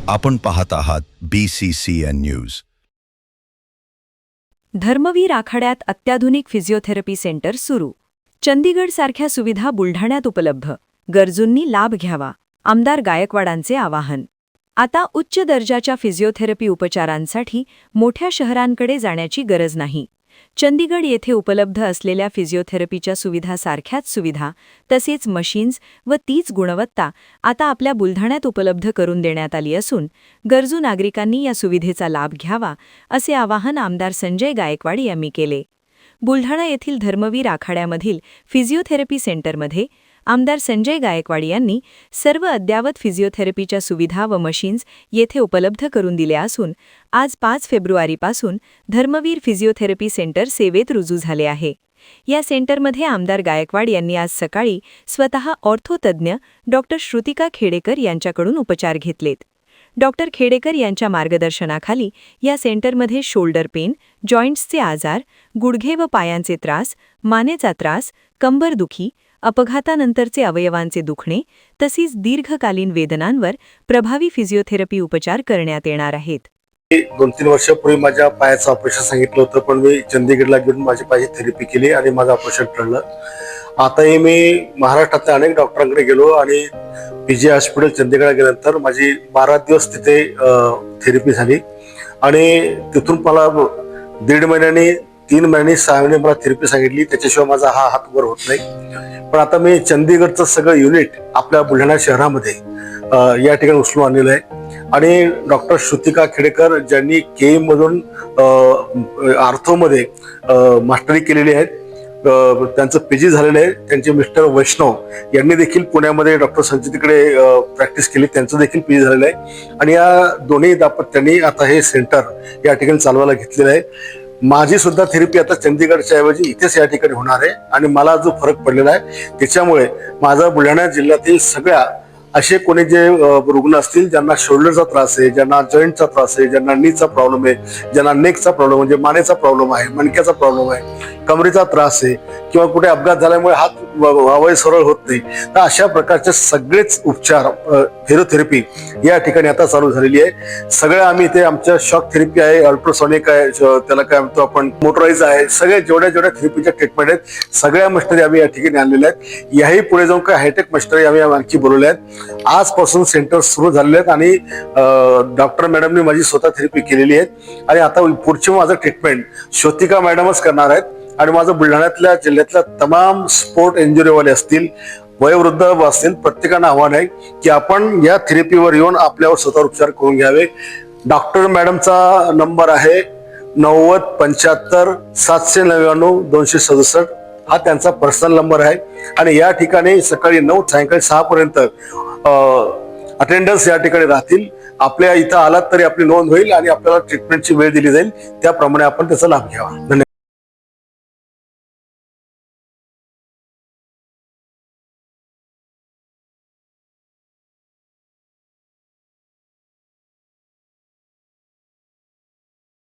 आपण पाहत आहात BCCN न्यूज। धर्मवीर आखाड्यात अत्याधुनिक फिजिओथेरपी सेंटर सुरू। चंदीगडसारख्या सुविधा बुलढाण्यात उपलब्ध, गरजूंनी लाभ घ्यावा, आमदार गायकवाडांचे आवाहन। आता उच्च दर्जाच्या फिजिओथेरपी उपचारांसाठी मोठ्या शहरांकडे जाण्याची गरज नाही। चंदीगड येथे उपलब्ध असलेल्या फिजिओथेरपीच्या सुविधासारख्याच सुविधा तसेच मशीन्स व तीच गुणवत्ता आता आपल्या बुलढाण्यात उपलब्ध करून देण्यात आली असून गरजू नागरिकांनी या सुविधेचा लाभ घ्यावा असे आवाहन आमदार संजय गायकवाड यांनी केले। बुलढाणा येथील धर्मवीर आखाड्यामधील फिजिओथेरपी सेंटरमध्ये आमदार संजय गायकवाड यांनी सर्व अद्ययावत फिजिओथेरपीच्या सुविधा व मशीन्स येथे उपलब्ध करून दिल्या असून आज 5 फेब्रुवारीपासून धर्मवीर फिजिओथेरपी सेंटर सेवेत रुजू झाले आहे। या सेंटरमध्ये आमदार गायकवाड यांनी आज सकाळी स्वतः ऑर्थोतज्ञ डॉक्टर श्रुतिका खेडेकर यांच्याकडून उपचार घेतलेत। डॉक्टर खेडेकर यांच्या मार्गदर्शनाखाली या सेंटरमध्ये शोल्डर पेन, जॉइंट्सचे आजार, गुडघे व पायांचे त्रास, मानेचा त्रास, कंबरदुखी, अपघातानंतरचे अवयवांचे दुखणे तसेच दीर्घकालीन वेदनांवर प्रभावी फिजिओथेरपी उपचार करण्यात येणार आहेत। 2-3 वर्षापूर्वी माझ्या पायाचं ऑपरेशन सांगितलं होतं, पण मी चंदीगडला घेऊन माझी पायाची थेरपी केली आणि माझं ऑपरेशन टळलं। आताही मी महाराष्ट्रातल्या अनेक डॉक्टरांकडे गेलो आणि PG हॉस्पिटल चंदीगडला गेल्यानंतर माझी 12 दिवस तिथे थेरपी झाली आणि तिथून मला 1.5 महिन्यांनी 3 महिन्यांनी 6 महिने मला थेरपी सांगितली, त्याच्याशिवाय माझा हा हात वर होत नाही। पण आता मी चंदीगडचं सगळं युनिट आपल्या बुलढाणा शहरामध्ये या ठिकाणी उचलून आणलेलं आहे आणि डॉक्टर श्रुतिका खेडेकर ज्यांनी KM मधून आर्थोमध्ये मास्टरी केलेली आहे, त्यांचं PG झालेलं आहे, त्यांचे मिस्टर वैष्णव यांनी देखील पुण्यामध्ये डॉक्टर संचितकडे प्रॅक्टिस केली, त्यांचं देखील PG झालेलं आहे आणि या दोन्ही दाम्पत्यांनी आता हे सेंटर या ठिकाणी चालवायला घेतलेलं आहे। माझी सुद्धा थेरपी आता चंदीगडच्या ऐवजी इथेच या ठिकाणी होणार आहे आणि मला जो फरक पडलेला आहे त्याच्यामुळे माझा बुलढाणा जिल्ह्यातील सगळ्या असे कोणी जे रुग्ण असतील ज्यांना शोल्डरचा त्रास आहे, ज्यांना जॉईंटचा त्रास आहे, ज्यांना नीचा प्रॉब्लेम आहे, ज्यांना नेकचा प्रॉब्लेम म्हणजे मानेचा प्रॉब्लेम आहे, मणक्याचा प्रॉब्लेम आहे, कमरेचा त्रास आहे किंवा कुठे अपघात झाल्यामुळे हात वावय सरळ होत नाही, तर अशा प्रकारचे सगळेच उपचार फिजिओथेरपी या ठिकाणी आता चालू झालेली आहे। सगळं आम्ही इथे आमच्या शॉक थेरपी आहे, अल्ट्रासॉनिक आहे, त्याला काय म्हणतो आपण मोटराईज आहे, सगळे जेवढ्या थेरपीच्या ट्रीटमेंट आहेत सगळ्या मशिनरी आम्ही या ठिकाणी आणलेल्या आहेत। याही पुढे जाऊन काय हायटेक मशिनरी आम्ही आणखी बोलवल्या आहेत। आजपासून सेंटर सुरू झालेले आहेत आणि डॉक्टर मॅडमनी माझी स्वतः थेरपी केलेली आहे आणि आता पुढची माझं ट्रीटमेंट श्रुतिका मॅडमच करणार आहेत आणि माझं बुलढाण्यातल्या जिल्ह्यातल्या तमाम स्पोर्ट इंजुरीवाले असतील, वयोवृद्ध असतील, प्रत्येकांना आव्हान आहे की आपण या थेरपीवर येऊन आपल्यावर स्वतः उपचार करून घ्यावे। डॉक्टर मॅडमचा नंबर आहे 9075 799 267, हा त्यांचा पर्सनल नंबर आहे आणि या ठिकाणी सकाळी 9 सायंकाळी 6 पर्यंत अटेंडन्स या ठिकाणी राहतील। आपल्या इथं आलात तरी आपली नोंद होईल आणि आपल्याला ट्रीटमेंटची वेळ दिली जाईल, त्याप्रमाणे आपण त्याचा लाभ घ्यावा। धन्यवाद।